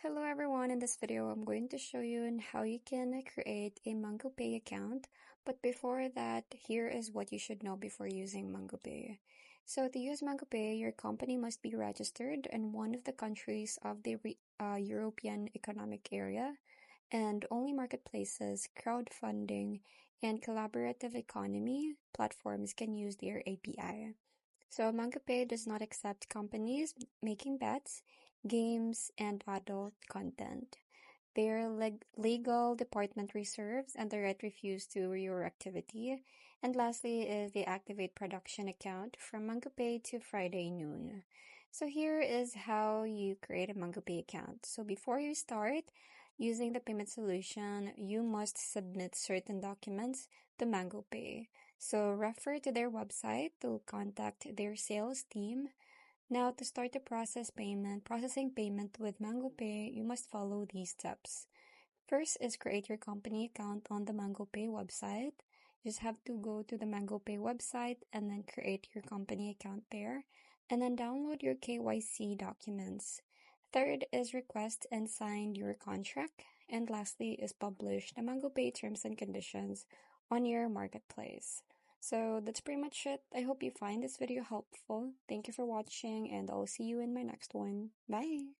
Hello everyone, in this video I'm going to show you on how you can create a Mangopay account. But before that, here is what you should know before using Mangopay. So to use Mangopay, your company must be registered in one of the countries of the European Economic Area, and only marketplaces, crowdfunding, and collaborative economy platforms can use their API. So MangaPay does not accept companies making bets, games, and adult content. Their legal department reserves and the right refuse to your activity. And lastly is the activate production account from MangaPay to Friday noon. So here is how you create a MangaPay account. So before you start using the payment solution, you must submit certain documents to MangoPay. So refer to their website to contact their sales team. Now, to start the processing payment with MangoPay, you must follow these steps. First is create your company account on the MangoPay website. You just have to go to the MangoPay website and then create your company account there, and then download your KYC documents. Third is request and sign your contract. And lastly is publish the MangoPay terms and conditions on your marketplace. So that's pretty much it. I hope you find this video helpful. Thank you for watching, and I'll see you in my next one. Bye!